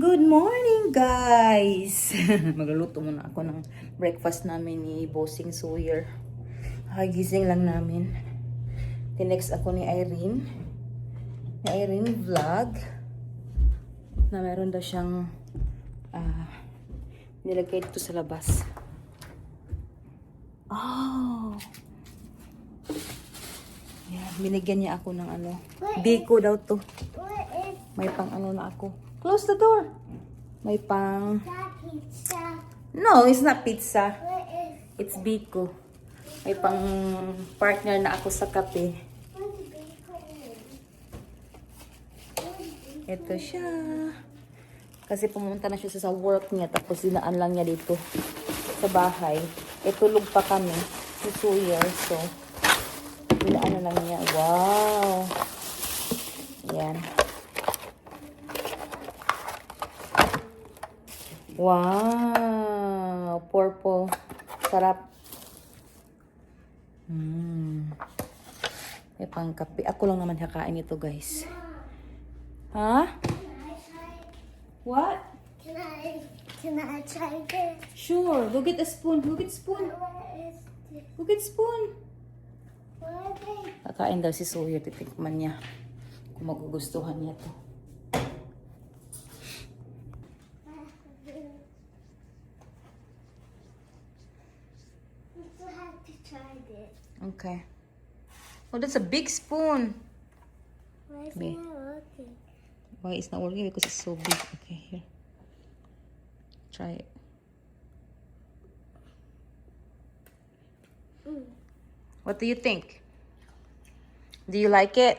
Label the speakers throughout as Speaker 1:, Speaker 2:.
Speaker 1: Good morning, guys! Magluluto muna ako ng breakfast namin ni Bossing Sawyer. Gising lang namin. Tinext ako ni Irene. Ni Irene vlog. Na meron daw siyang nilagay dito sa labas. Oh! Yan, binigyan niya ako ng ano. Biko daw to. May pang ano na ako. Close the door. May pang...
Speaker 2: Pizza.
Speaker 1: No, it's not pizza.
Speaker 2: What is
Speaker 1: It's biko. May pang partner na ako sa kape. Ito siya. Kasi pumunta na siya sa work niya. Tapos dinaan lang niya dito sa bahay. Tulog pa kami. Si Sawyer. So, dinaan na lang niya. Wow. Yan. Wow! Purple. Sarap. May pang kape. Ako lang naman kakain ito, guys. Ha? What?
Speaker 2: Can I try this?
Speaker 1: Sure. Go get a spoon. Go get spoon.
Speaker 2: What is this?
Speaker 1: Go get spoon.
Speaker 2: What is
Speaker 1: Kakain daw si Sawyer. Titikman niya. Kung magugustuhan niya to.
Speaker 2: You still have to try this.
Speaker 1: Okay. Oh, that's a big spoon.
Speaker 2: Why is
Speaker 1: Me.
Speaker 2: it not working?
Speaker 1: Why it's not working? Because it's so big. Okay, here. Try it. What do you think? Do you like it?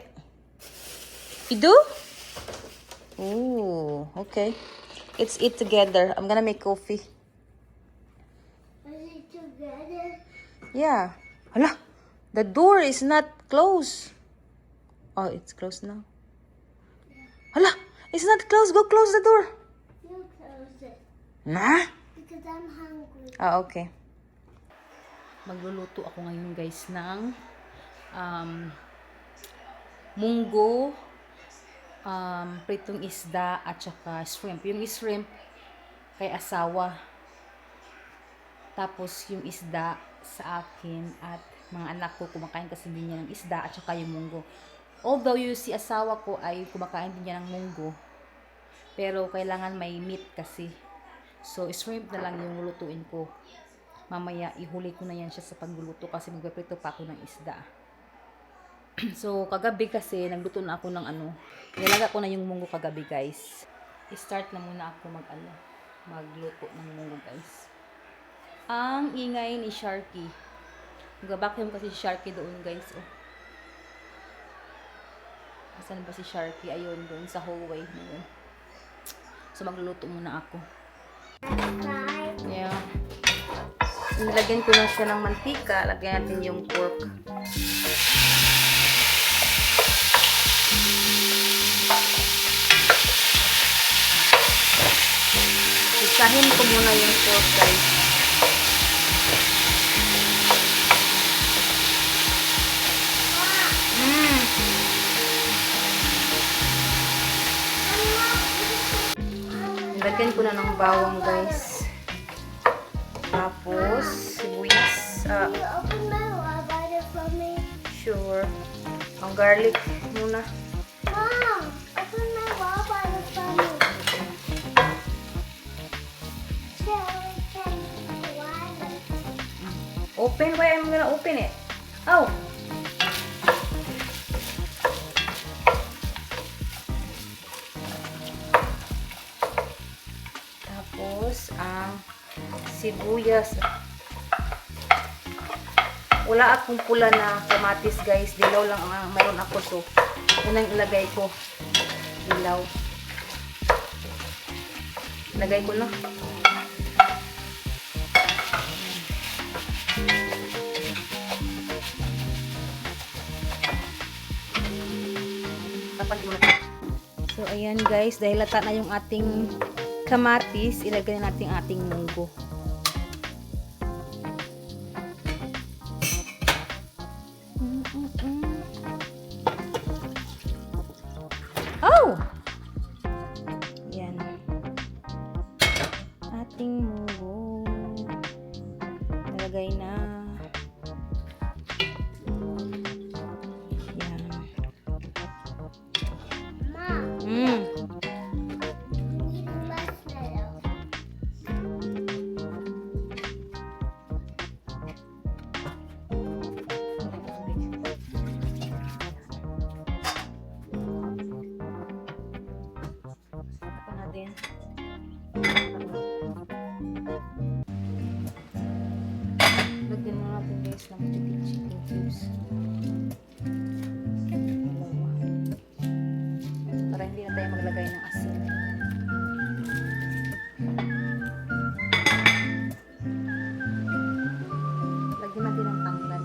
Speaker 1: You do? Ooh, okay. Let's eat together. I'm gonna make coffee.
Speaker 2: Is it together?
Speaker 1: Yeah. Hala, the door is not closed. Oh, it's closed now. Hala, it's not closed. Go close the door.
Speaker 2: You close it.
Speaker 1: Nah?
Speaker 2: Because I'm hungry.
Speaker 1: Okay. Magluluto ako ngayon, guys, ng munggo, pritong isda, at saka shrimp. Yung shrimp kay asawa. Tapos yung isda sa akin at mga anak ko, kumakain kasi din niya ng isda at saka yung munggo. Although yung si asawa ko ay kumakain din niya ng munggo, pero kailangan may meat kasi. So, shrimp na lang yung lutuin ko. Mamaya, ihuli ko na yan siya sa pagluluto kasi magpaprito pa ako ng isda. So, kagabi kasi, nagluto na ako ng ano. Nilaga ko na yung munggo kagabi, guys. I-start na muna ako magluto ng munggo, guys. Ang ingay ni Sharky. Nag-vacuum kasi si Sharky doon, guys. Oh. Asan ba si Sharky? Ayun, doon sa hallway. Ayun. So, magluluto muna ako. Yeah. Nilagyan ko na siya ng mantika. Lagyan natin yung pork. Isahin ko muna yung pork, guys. Lagyan ko na ng bawang, guys. Tapos, sibuyas.
Speaker 2: You open my water for me?
Speaker 1: Sure. Ang garlic muna.
Speaker 2: Mom, open my water for me. So we can water.
Speaker 1: Open? Why I'm gonna open it? Oh! Tapos, ang sibuyas. Wala akong pula na kamatis, guys. Dilaw lang ang mayroon ako. So, yun ang ilagay ko. Dilaw. Ilagay ko na. Tapan ko na. So, ayan, guys. Dahil lata na yung ating kamatis, ilagay natin ating munggo. Oh! Yan. maglagay na. Yan.
Speaker 2: Ma,
Speaker 1: Mm.
Speaker 2: need marshmallow.
Speaker 1: Ito natin. Lagyan mo natin guys ng chicken cubes. Dalawa. Para hindi na tayo maglagay ng asin. Lagyan natin ng tanglad.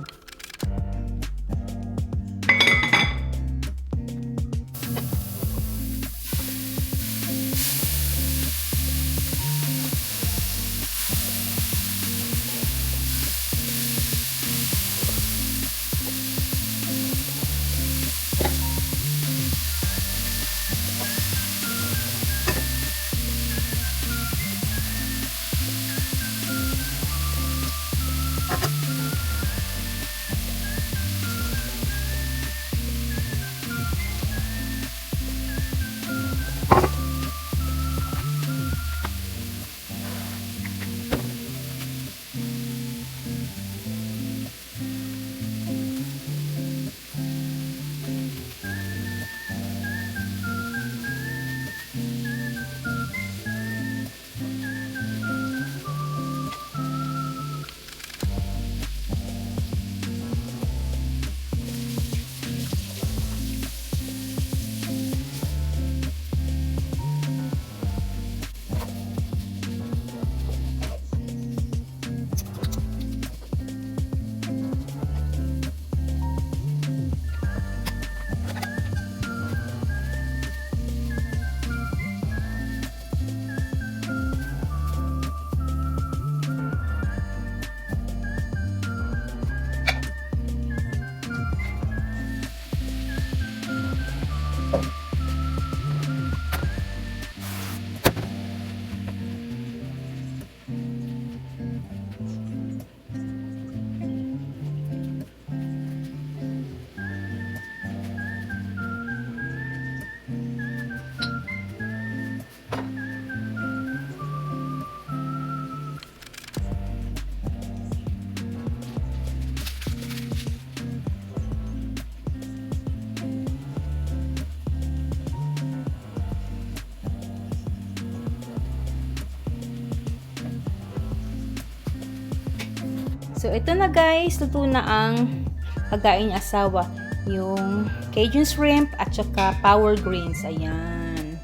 Speaker 1: So, ito na guys. Luto na ang pagkain ng asawa. Yung Cajun shrimp at saka power greens. Ayan.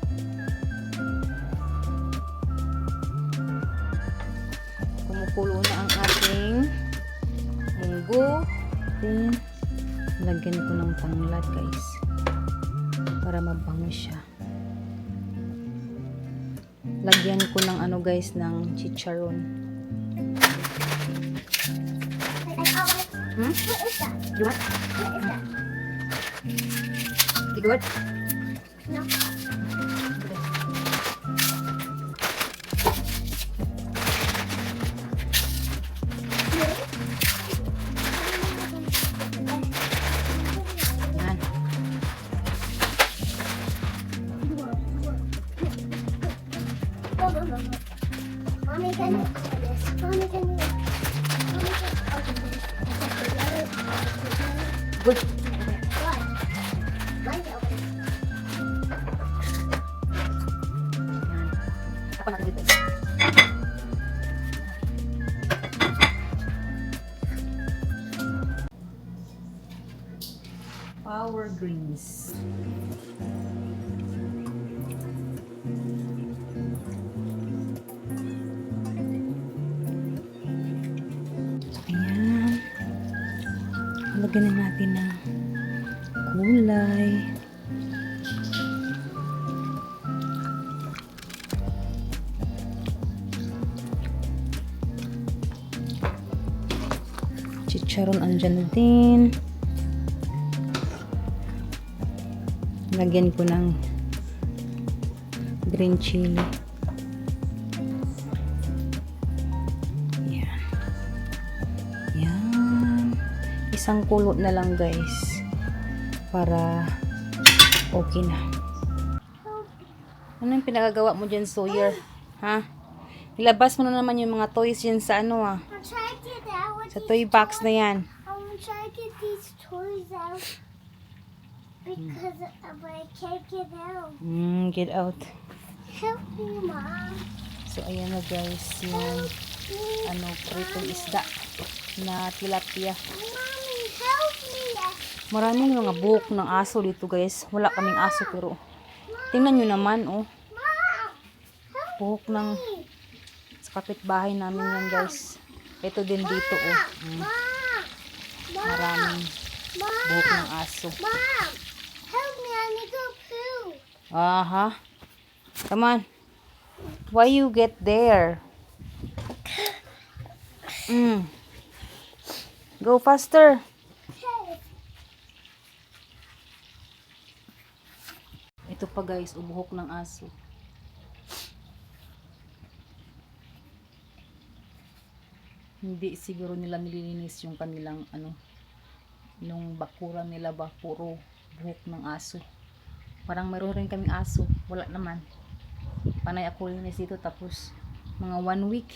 Speaker 1: Kumukulo na ang ating munggo. Then, lagyan ko ng tanglad guys. Para mabango siya. Lagyan ko ng ano guys, ng chicharon. Hmm?
Speaker 2: What is that?
Speaker 1: You want?
Speaker 2: What is that?
Speaker 1: You good?
Speaker 2: No.
Speaker 1: Yan.
Speaker 2: Go, go, go, go. Mommy, can you do this? Mommy, can you? Mommy, can
Speaker 1: Good.
Speaker 2: What? Mine's open.
Speaker 1: Yan. Ako natin dito. Power greens. Ayan. Lagyan na natin ng kulay. Chicharon andyan na din. Lagyan ko ng green chili. Yan. isang kulot na lang guys. Para okay na. Ano yung pinagagawa mo dyan, Sawyer? Ha? Ilabas mo na naman yung mga toys yan sa ano ah.
Speaker 2: I'm trying to get out with
Speaker 1: Sa
Speaker 2: these
Speaker 1: toy box na
Speaker 2: toys.
Speaker 1: yan.
Speaker 2: I'm trying to get these toys out because but I can't get out.
Speaker 1: Get out.
Speaker 2: Help me, Mom.
Speaker 1: So, ayan na guys. Yung ano, pritong isda na tilapia.
Speaker 2: Mommy, help me.
Speaker 1: Maraming mga buhok ng aso dito guys. Wala kaming aso pero tingnan nyo naman oh.
Speaker 2: Mom, help
Speaker 1: Buhok ng
Speaker 2: me.
Speaker 1: sa kapitbahay namin yan guys. Ito din dito oh.
Speaker 2: Mom,
Speaker 1: Maraming buhok ng aso.
Speaker 2: Mom, help me. I need to go poo.
Speaker 1: Aha. Come on. Why you get there? Go faster.
Speaker 2: Okay.
Speaker 1: Ito pa guys, ubuhok ng aso. Hindi siguro nila nililinis yung kanilang ano, yung bakuran nila ba, puro buhok ng aso. Parang mayroon rin kaming aso, wala naman. Panay ako linis dito tapos mga 1 week,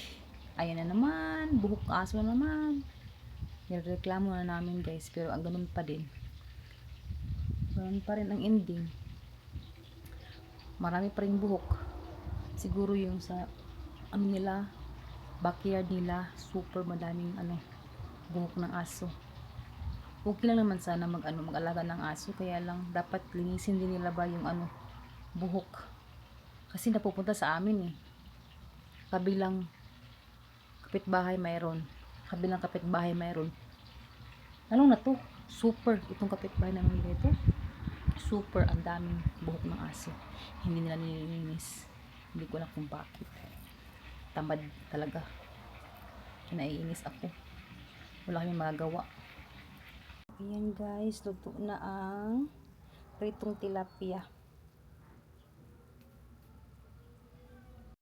Speaker 1: ayan na naman, buhok aso na naman. Nireklamo na namin guys, pero ang ganun pa din. Ganun pa rin ang ending. Marami pa rin buhok. Siguro yung sa ano nila, backyard nila, super madaming ano, buhok ng aso. Okay lang naman sana mag-alaga ng aso, kaya lang dapat linisin din nila ba yung ano, buhok. Kasi napupunta sa amin eh. Kabilang kapitbahay mayroon. Kabilang kapitbahay mayroon. Ano na to? Super itong kapitbahay namin dito. Super ang daming buhok ng aso. Hindi nila nililinis. Hindi ko alam kung bakit. Tamad talaga. Kinaiinis ako. Wala kaming magagawa. Ayan guys, luto na ang pritong tilapia.